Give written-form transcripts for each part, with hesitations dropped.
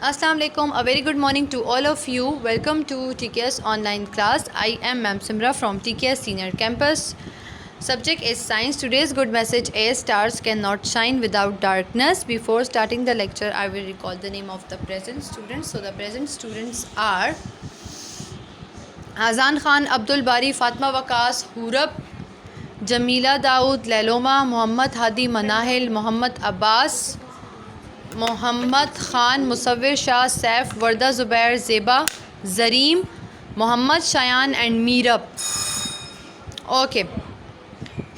Assalamu alaikum. A very good morning to all of you. Welcome to TKS online class. I am Ma'am Simra from TKS Senior Campus. Subject is science. Today's good message is stars cannot shine without darkness. Before starting the lecture, I will recall the name of the present students. So the present students are Azan Khan, Abdul Bari, Fatma Waqas, Hurab, Jamila Daud, Laloma, Muhammad Hadi Manahil, Muhammad Abbas, Mohammad Khan, Musawwir Shah, Saif, Warda Zubair, Zeba, Zareem, Mohammad Shayan and Meerab. Okay,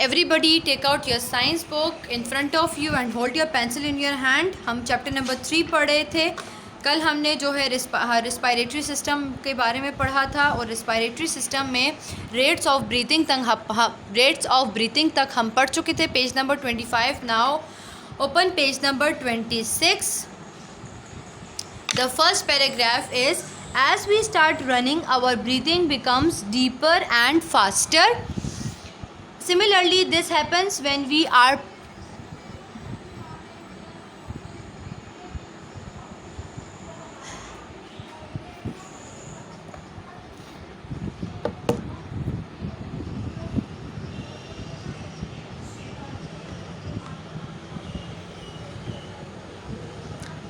everybody take out your science book in front of you and hold your pencil in your hand. हम chapter number 3 पढ़े थे. कल हमने जो है respiratory system के बारे में पढ़ा था और रिस्पायरेटरी सिस्टम में रेट्स ऑफ ब्रीथिंग तक हम पढ़ चुके थे. Page number 25. Now open page number 26. The first paragraph is, as we start running our breathing becomes deeper and faster. Similarly, this happens when we are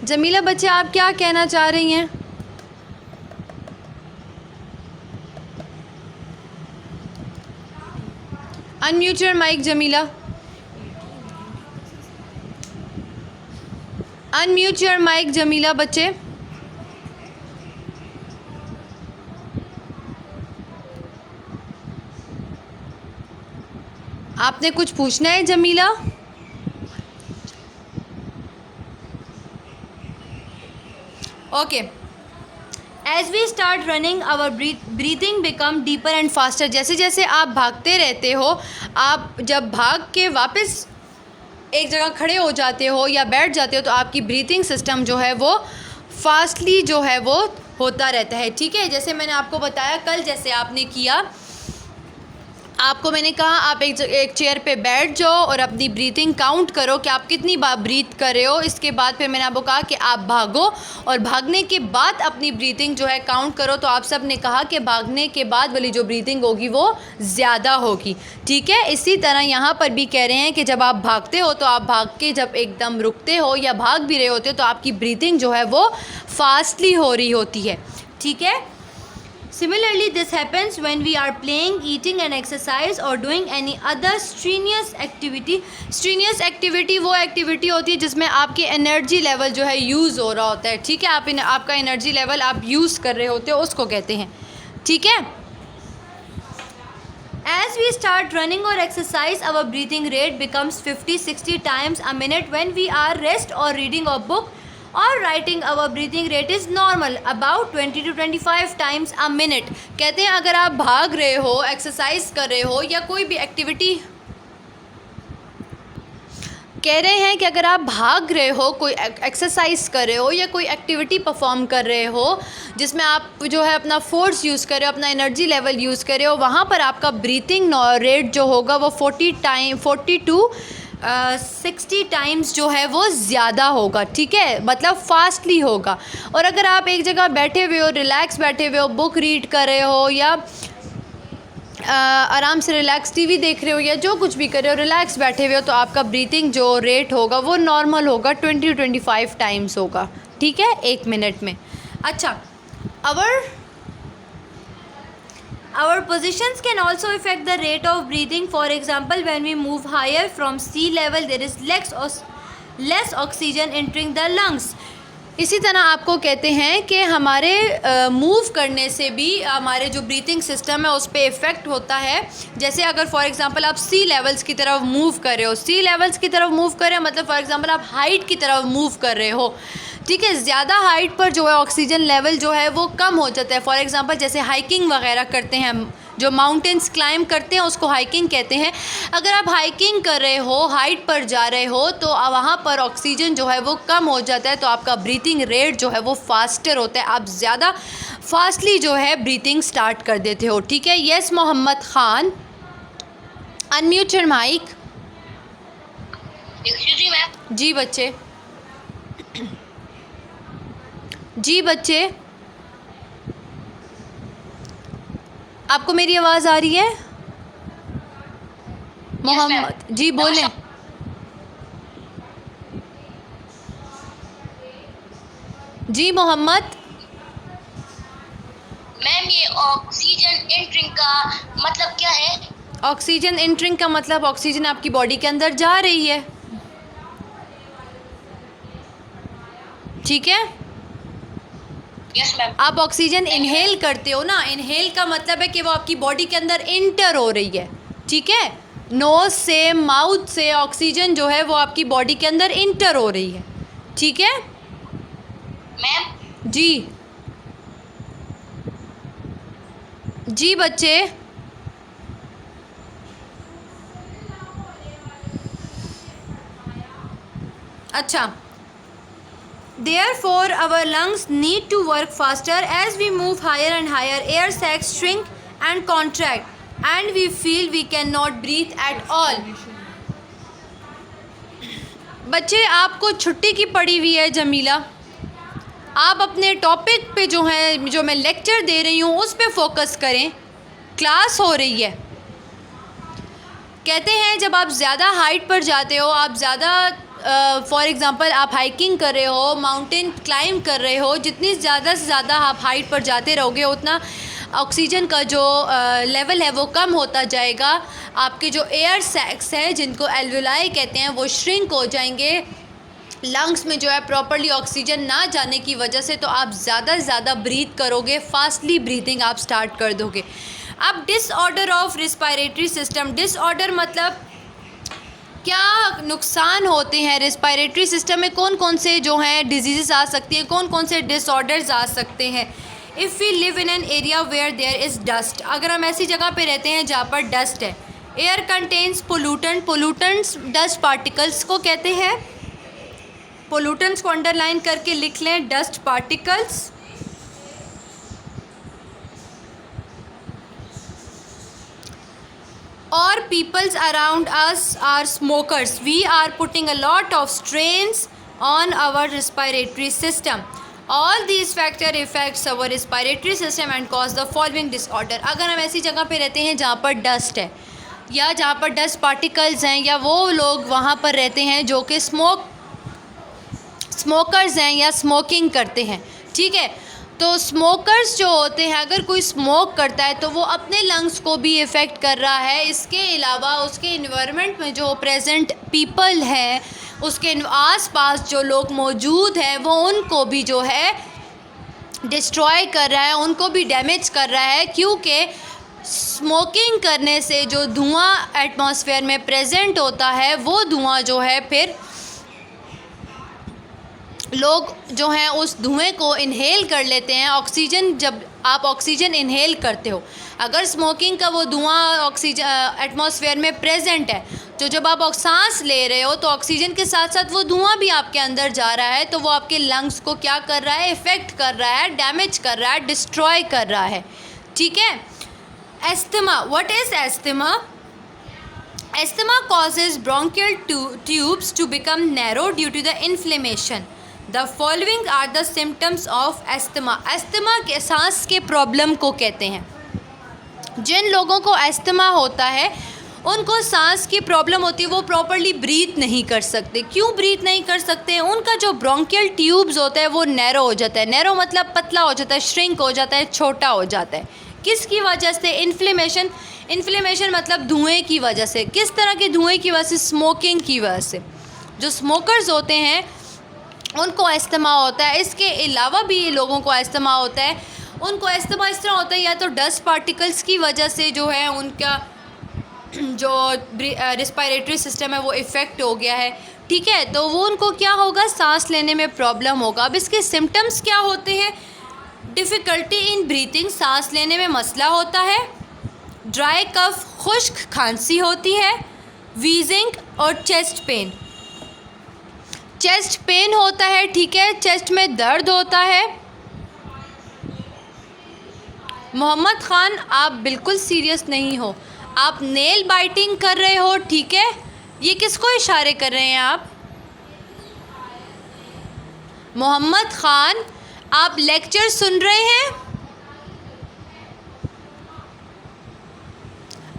Jamila बच्चे आप क्या कहना चाह रही हैं? Unmute your mic Jamila. Unmute your mic Jamila बच्चे. आपने कुछ पूछना है Jamila? Okay. As we start running our breathing become deeper and faster. जैसे जैसे आप भागते रहते हो, आप जब भाग के वापस एक जगह खड़े हो जाते हो या बैठ जाते हो तो आपकी ब्रीथिंग सिस्टम जो है वो फास्टली जो है वो होता रहता है. ठीक है, जैसे मैंने आपको बताया कल, जैसे आपने किया, आपको मैंने कहा आप एक चेयर पे बैठ जाओ और अपनी ब्रीथिंग काउंट करो कि आप कितनी बार ब्रीथ कर रहे हो. इसके बाद फिर मैंने आपको कहा कि आप भागो और भागने के बाद अपनी ब्रीथिंग जो है काउंट करो. तो आप सब ने कहा कि भागने के बाद वाली जो ब्रीथिंग होगी वो ज़्यादा होगी. ठीक है, इसी तरह यहाँ पर भी कह रहे हैं कि जब आप भागते हो तो आप भाग के जब एकदम रुकते हो या भाग भी रहे होते हो तो आपकी ब्रीथिंग जो है वो फास्टली हो रही होती है. ठीक है. Similarly, this happens when we are playing, eating and exercise or doing any other strenuous activity. Strenuous activity वो एक्टिविटी होती है जिसमें आपकी एनर्जी लेवल जो है यूज़ हो रहा होता है. ठीक है, आपका एनर्जी लेवल आप यूज़ कर रहे होते हो, उसको कहते हैं. ठीक है. As we start running or exercise, our breathing rate becomes 50-60 times a minute. When we are rest or reading a book और writing our breathing rate is normal about 20 to 25 times a minute. कहते हैं अगर आप भाग रहे हो, exercise कर रहे हो या कोई भी एक्टिविटी, कह रहे हैं कि अगर आप भाग रहे हो, कोई एक्सरसाइज कर रहे हो या कोई एक्टिविटी परफॉर्म कर रहे हो जिसमें आप जो है अपना फोर्स यूज़ कर रहे हो, अपना एनर्जी लेवल यूज़ कर रहे हो, वहाँ पर आपका ब्रीथिंग रेट जो होगा वो 40 to 60 टाइम्स जो है वो ज़्यादा होगा. ठीक है, मतलब फास्टली होगा. और अगर आप एक जगह बैठे हुए हो, रिलैक्स बैठे हुए हो, बुक रीड कर रहे हो या आराम से रिलैक्स टीवी देख रहे हो या जो कुछ भी कर रहे हो, रिलैक्स बैठे हुए हो, तो आपका ब्रीथिंग जो रेट होगा वो नॉर्मल होगा, 20 to 25 टाइम्स होगा. ठीक है, 1 मिनट में. अच्छा, Our positions can also affect the rate of breathing. For example, when we move higher from sea level, there is less oxygen entering the lungs. इसी तरह आपको कहते हैं कि हमारे मूव करने से भी हमारे जो ब्रीथिंग सिस्टम है उस पर इफ़ेक्ट होता है. जैसे अगर फॉर एग्जांपल आप सी लेवल्स की तरफ मूव कर रहे हो, सी लेवल्स की तरफ मूव कर रहे हो मतलब फॉर एग्जांपल आप हाइट की तरफ मूव कर रहे हो. ठीक है, ज़्यादा हाइट पर जो है ऑक्सीजन लेवल जो है वो कम हो जाता है. फॉर एग्जांपल जैसे हाइकिंग वगैरह करते हैं, जो माउंटेन्स क्लाइंब करते हैं उसको हाइकिंग कहते हैं. अगर आप हाइकिंग कर रहे हो, हाइट पर जा रहे हो, तो वहाँ पर ऑक्सीजन जो है वो कम हो जाता है, तो आपका ब्रीथिंग रेट जो है वो फास्टर होता है. आप ज़्यादा फास्टली जो है ब्रीथिंग स्टार्ट कर देते हो. ठीक है. Yes Mohammad Khan, unmute your mic. Excuse me ma'am. जी बच्चे. जी बच्चे, आपको मेरी आवाज़ आ रही है? मोहम्मद जी बोलें। जी मोहम्मद। मैम ये ऑक्सीजन एंट्रिंग का मतलब क्या है? ऑक्सीजन एंटरिंग का मतलब ऑक्सीजन आपकी बॉडी के अंदर जा रही है, ठीक है। Yes ma'am. आप ऑक्सीजन इनहेल करते हो ना, इनहेल का मतलब है कि वो आपकी बॉडी के अंदर इंटर हो रही है, ठीक है। नोज से, माउथ से ऑक्सीजन जो है वो आपकी बॉडी के अंदर इंटर हो रही है, ठीक है मैम। जी। जी बच्चे, अच्छा। Therefore, our lungs need to work faster as we move higher and higher. Air sacs shrink and contract, and we feel we cannot breathe at all. बच्चे, आपको छुट्टी की पड़ी हुई है जमीला। आप अपने टॉपिक पे जो है, जो मैं लेक्चर दे रही हूँ उस पे फोकस करें, क्लास हो रही है। कहते हैं जब आप ज़्यादा हाइट पर जाते हो, आप ज़्यादा फॉर एग्ज़ाम्पल आप हाइकिंग कर रहे हो, माउंटेन क्लाइंब कर रहे हो, जितनी ज़्यादा से ज़्यादा आप हाइट पर जाते रहोगे उतना ऑक्सीजन का जो लेवल है वो कम होता जाएगा। आपके जो एयर सैक्स हैं जिनको एल्वुलाई कहते हैं वो श्रिंक हो जाएंगे। लंग्स में जो है प्रॉपरली ऑक्सीजन ना जाने की वजह से तो आप ज़्यादा से ज़्यादा ब्रीथ करोगे, फास्टली ब्रीथिंग आप स्टार्ट कर दोगे। अब disorder of respiratory system, disorder मतलब क्या नुकसान होते हैं रिस्पायरेटरी सिस्टम में, कौन कौन से जो हैं डिजीज़ आ सकती हैं, कौन कौन से डिसऑर्डर्स आ सकते हैं। If we live in an area where there is dust, अगर हम ऐसी जगह पे रहते हैं जहाँ पर डस्ट है। Air contains pollutant, pollutants dust particles को कहते हैं। पोल्यूटेंट्स को अंडरलाइन करके लिख लें, डस्ट पार्टिकल्स। और peoples around us are smokers. We are putting a lot of strains on our respiratory system. All these factor affects our respiratory system and cause the following disorder. अगर हम ऐसी जगह पे रहते हैं जहाँ पर डस्ट है या जहाँ पर डस्ट पार्टिकल्स हैं, या वो लोग वहाँ पर रहते हैं जो कि स्मोकर्स हैं या स्मोकिंग करते हैं, ठीक है। तो स्मोकर्स जो होते हैं, अगर कोई स्मोक करता है तो वो अपने लंग्स को भी इफ़ेक्ट कर रहा है। इसके अलावा उसके इन्वायरमेंट में जो प्रेजेंट पीपल हैं, उसके आसपास जो लोग मौजूद हैं, वो उनको भी जो है डिस्ट्रॉय कर रहा है, उनको भी डैमेज कर रहा है। क्योंकि स्मोकिंग करने से जो धुआं एटमॉस्फेयर में प्रेजेंट होता है वो धुआं जो है फिर लोग जो हैं उस धुएं को इनहेल कर लेते हैं। ऑक्सीजन, जब आप ऑक्सीजन इनहेल करते हो, अगर स्मोकिंग का वो धुआं ऑक्सीजन एटमॉस्फेयर में प्रेजेंट है, तो जब आप सांस ले रहे हो तो ऑक्सीजन के साथ साथ वो धुआं भी आपके अंदर जा रहा है, तो वो आपके लंग्स को क्या कर रहा है, इफ़ेक्ट कर रहा है, डैमेज कर रहा है, डिस्ट्रॉय कर रहा है, ठीक है। Asthma, what is asthma? Asthma causes bronchial tubes to become narrow due to the inflammation. The following are the symptoms of asthma. Asthma के सांस के प्रॉब्लम को कहते हैं। जिन लोगों को अस्थमा होता है उनको सांस की प्रॉब्लम होती है, वो प्रॉपरली ब्रीथ नहीं कर सकते। क्यों ब्रीथ नहीं कर सकते? उनका जो ब्रोंकियल ट्यूब्स होता है वो नैरो हो जाता है। नैरो मतलब पतला हो जाता है, श्रिंक हो जाता है, छोटा हो जाता है। किसकी वजह से? इन्फ्लेमेशन। इन्फ्लेमेशन मतलब धुएं की वजह से। किस तरह के धुएं की वजह से? स्मोकिंग की वजह से। जो स्मोकर्स होते हैं उनको अस्थमा होता है। इसके अलावा भी लोगों को अस्थमा होता है। उनको अस्थमा इस तरह होता है, या तो डस्ट पार्टिकल्स की वजह से जो है उनका जो रिस्पायरेटरी सिस्टम है वो इफ़ेक्ट हो गया है, ठीक है, तो वो उनको क्या होगा, सांस लेने में प्रॉब्लम होगा। अब इसके सिम्टम्स क्या होते हैं? डिफ़िकल्टी इन ब्रीथिंग, सांस लेने में मसला होता है। ड्राई कफ, खुश्क खांसी होती है। वीजिंग और चेस्ट पेन। चेस्ट पेन होता है, ठीक है, चेस्ट में दर्द होता है। मोहम्मद ख़ान, आप बिल्कुल सीरियस नहीं हो, आप नेल बाइटिंग कर रहे हो, ठीक है। ये किसको इशारे कर रहे हैं आप? मोहम्मद ख़ान, आप लेक्चर सुन रहे हैं?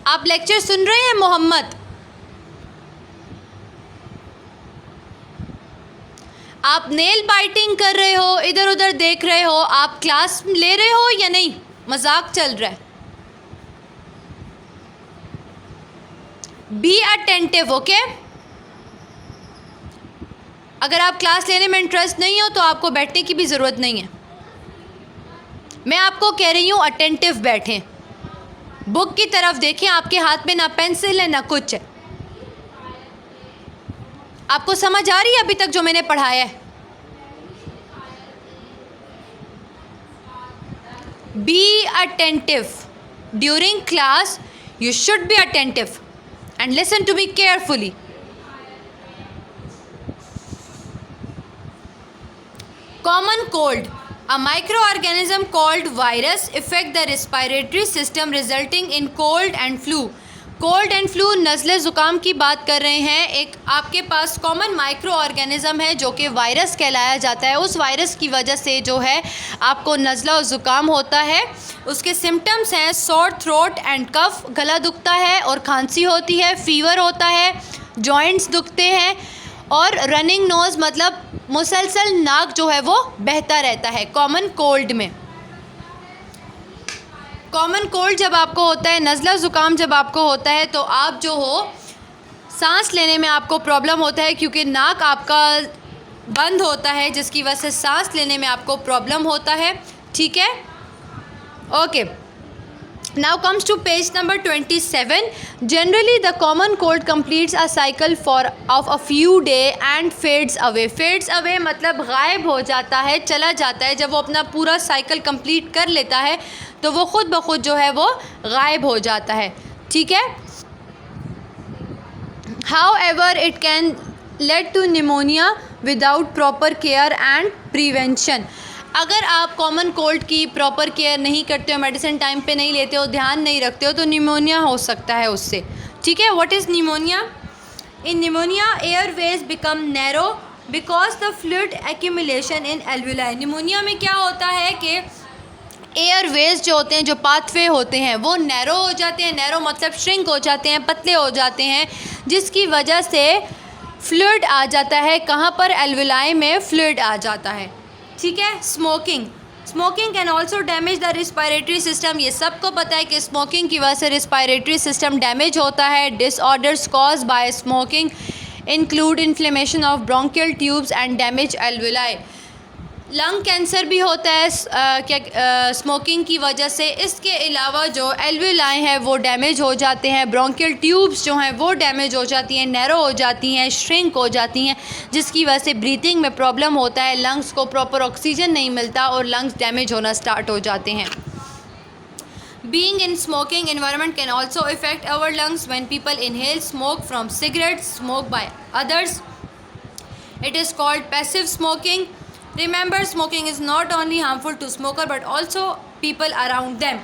आप लेक्चर सुन रहे हैं मोहम्मद? आप नेल बाइटिंग कर रहे हो, इधर उधर देख रहे हो, आप क्लास ले रहे हो या नहीं? मजाक चल रहा है। Be attentive, okay. अगर आप क्लास लेने में इंटरेस्ट नहीं हो तो आपको बैठने की भी ज़रूरत नहीं है। मैं आपको कह रही हूँ अटेंटिव बैठें, बुक की तरफ देखें। आपके हाथ में ना पेंसिल है ना कुछ है। आपको समझ आ रही है अभी तक जो मैंने पढ़ाया है? Be attentive during class, you should be attentive and listen to me carefully. Common cold. A microorganism called virus affect the respiratory system resulting in cold and flu. Cold and flu, नज़ले ज़ुकाम की बात कर रहे हैं। एक आपके पास common micro organism है जो कि वायरस कहलाया जाता है। उस वायरस की वजह से जो है आपको नज़ला और ज़ुकाम होता है। उसके सिम्टम्स हैं सॉर थ्रोट एंड कफ, गला दुखता है और खांसी होती है, फीवर होता है, जॉइंट्स दुखते हैं और रनिंग नोज़, मतलब मुसलसल नाक जो है वो बहता रहता है कॉमन कोल्ड में। कॉमन कोल्ड जब आपको होता है, नज़ला ज़ुकाम जब आपको होता है तो आप जो हो सांस लेने में आपको प्रॉब्लम होता है क्योंकि नाक आपका बंद होता है, जिसकी वजह से सांस लेने में आपको प्रॉब्लम होता है। ठीक है, okay. Now comes to page number 27. Generally the common cold completes a cycle of a few days and fades away. Fades away मतलब गायब हो जाता है, चला जाता है। जब वो अपना पूरा साइकिल कंप्लीट कर लेता है तो वो ख़ुद ब खुद जो है वो गायब हो जाता है। ठीक है। However it can lead to pneumonia without proper care and prevention. अगर आप कॉमन कोल्ड की प्रॉपर केयर नहीं करते हो, मेडिसिन टाइम पे नहीं लेते हो, ध्यान नहीं रखते हो तो निमोनिया हो सकता है उससे। ठीक है। What is pneumonia? In pneumonia Airways become narrow because the fluid accumulation in alveoli. Pneumonia में क्या होता है कि एयरवेज जो होते हैं, जो पाथवे होते हैं, वो नैरो हो जाते हैं। नैरो मतलब श्रिंक हो जाते हैं, पतले हो जाते हैं, जिसकी वजह से फ्लूइड आ जाता है। कहाँ पर? एल्वुलाई में फ्लूइड आ जाता है। ठीक है। Smoking can also damage the respiratory system. ये सबको पता है कि स्मोकिंग की वजह से रिस्पायरेटरी सिस्टम डैमेज होता है। Disorders cause by smoking include inflammation of bronchial tubes and damage alveoli. Lung cancer भी होता है स्मोकिंग की वजह से। इसके अलावा जो एल्वुलाई हैं वो डैमेज हो जाते हैं, ब्रोंकियल ट्यूब्स जो हैं वो डैमेज हो जाती हैं, नैरो हो जाती हैं, श्रिंक हो जाती हैं, जिसकी वजह से ब्रीथिंग में प्रॉब्लम होता है, लंग्स को प्रॉपर ऑक्सीजन नहीं मिलता और लंग्स डैमेज होना स्टार्ट हो जाते हैं। Being in smoking environment can also affect our lungs when people inhale smoke from cigarettes smoked by others. It is called passive smoking. Remember, smoking is not only harmful to smoker but also people around them.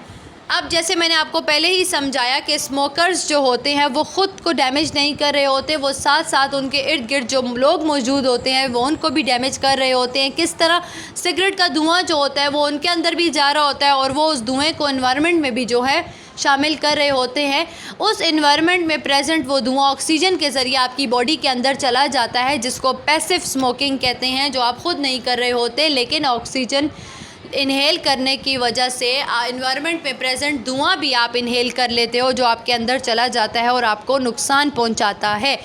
अब जैसे मैंने आपको पहले ही समझाया कि smokers जो होते हैं वो ख़ुद को डैमेज नहीं कर रहे होते, वो साथ साथ उनके इर्द गिर्द जो लोग मौजूद होते हैं वो उनको भी डैमेज कर रहे होते हैं। किस तरह? सिगरेट का धुआं जो होता है वो उनके अंदर भी जा रहा होता है और वो उस धुएँ को एनवायरनमेंट में भी जो है शामिल कर रहे होते हैं। उस एनवायरनमेंट में प्रेजेंट वो धुआं ऑक्सीजन के ज़रिए आपकी बॉडी के अंदर चला जाता है, जिसको पैसिव स्मोकिंग कहते हैं, जो आप ख़ुद नहीं कर रहे होते लेकिन ऑक्सीजन इनहेल करने की वजह से एनवायरनमेंट में प्रेजेंट धुआं भी आप इनहेल कर लेते हो, जो आपके अंदर चला जाता है और आपको नुकसान पहुंचाता है।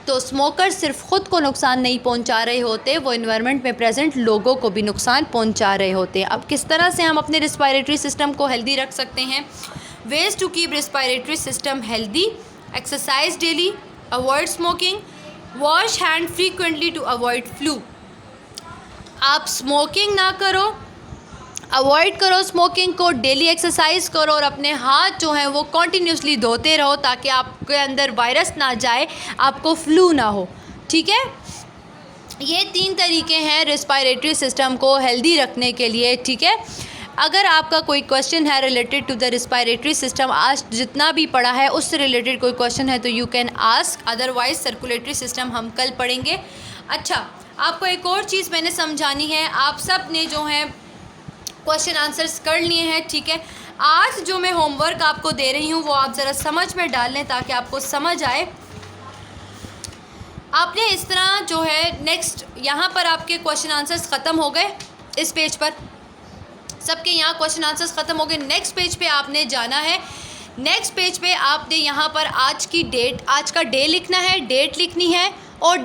तो स्मोकर सिर्फ ख़ुद को नुकसान नहीं पहुंचा रहे होते, वो एनवायरनमेंट में प्रेजेंट लोगों को भी नुकसान पहुंचा रहे होते हैं। अब किस तरह से हम अपने रिस्पायरेटरी सिस्टम को हेल्दी रख सकते हैं? Ways to keep respiratory system healthy: exercise daily, avoid smoking, wash hand frequently to avoid flu. आप स्मोकिंग ना करो, अवॉइड करो स्मोकिंग को, डेली एक्सरसाइज करो और अपने हाथ जो हैं वो कॉन्टीन्यूसली धोते रहो ताकि आपके अंदर वायरस ना जाए, आपको फ्लू ना हो। ठीक है। ये 3 तरीके हैं रिस्पायरेटरी सिस्टम को हेल्दी रखने के लिए। ठीक है। अगर आपका कोई क्वेश्चन है related to the respiratory system, आज जितना भी पढ़ा है उससे रिलेटेड कोई क्वेश्चन है तो you can ask, otherwise circulatory system हम कल पढ़ेंगे। अच्छा, आपको एक और चीज़ मैंने समझानी है। आप सब ने जो है क्वेश्चन आंसर्स कर लिए हैं, ठीक है। आज जो मैं होमवर्क आपको दे रही हूँ वो आप ज़रा समझ में डाल लें ताकि आपको समझ आए। आपने इस तरह जो है नेक्स्ट यहाँ पर आपके क्वेश्चन आंसर्स ख़त्म हो गए, इस पेज पर सबके यहाँ क्वेश्चन आंसर्स ख़त्म हो गए। नेक्स्ट पेज पे आपने जाना है। नेक्स्ट पेज पे आपने यहाँ पर आज की डेट, आज का डे लिखना है, डेट लिखनी है और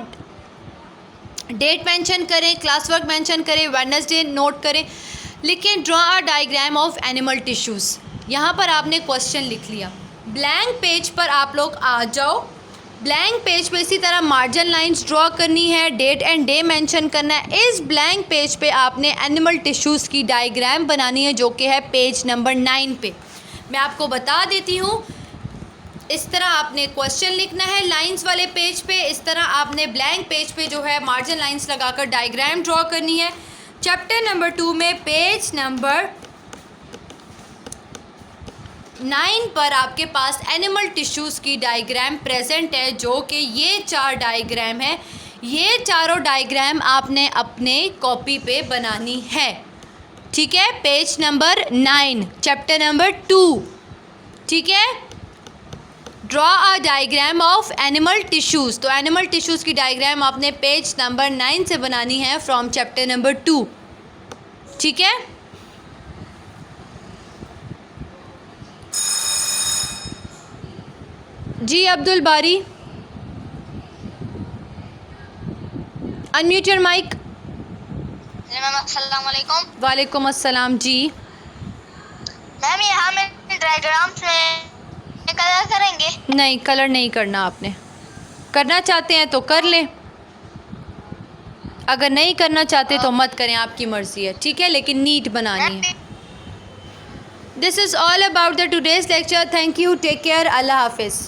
डेट मेंशन करें, क्लास वर्क मेंशन करें, वेडनेसडे नोट करें, लिखें draw a diagram of animal tissues. यहाँ पर आपने क्वेश्चन लिख लिया। ब्लैंक पेज पर आप लोग आ जाओ। ब्लैंक पेज पे इसी तरह मार्जिन लाइंस ड्रॉ करनी है, डेट एंड डे मेंशन करना है। इस ब्लैंक पेज पे आपने एनिमल टिश्यूज़ की डायग्राम बनानी है जो कि है पेज नंबर 9 पे। मैं आपको बता देती हूँ, इस तरह आपने क्वेश्चन लिखना है लाइंस वाले पेज पे, इस तरह आपने ब्लैंक पेज पे जो है मार्जिन लाइंस लगाकर डायग्राम ड्रॉ करनी है। चैप्टर नंबर 2 में पेज नंबर 9 पर आपके पास एनिमल टिश्यूज़ की डायग्राम प्रेजेंट है, जो कि ये 4 डायग्राम है। ये चारों डायग्राम आपने अपने कॉपी पे बनानी है, ठीक है। पेज नंबर 9 चैप्टर नंबर 2, ठीक है। Draw a diagram of animal tissues, तो एनिमल टिश्यूज़ की डायग्राम आपने पेज नंबर 9 से बनानी है फ्रॉम चैप्टर नंबर 2, ठीक है। जी अब्दुल बारी, अनम्यूट योर माइक। मैम अस्सलाम वालेकुम। वालेकुम अस्सलाम। जी मैम यहाँ में डायग्राम्स में कलर करेंगे? नहीं, कलर नहीं करना। आपने करना चाहते हैं तो कर लें, अगर नहीं करना चाहते तो मत करें, आपकी मर्ज़ी है, ठीक है, लेकिन नीट बनानी है। This is all about the today's lecture. Thank you, take care, अल्लाह हाफिज़।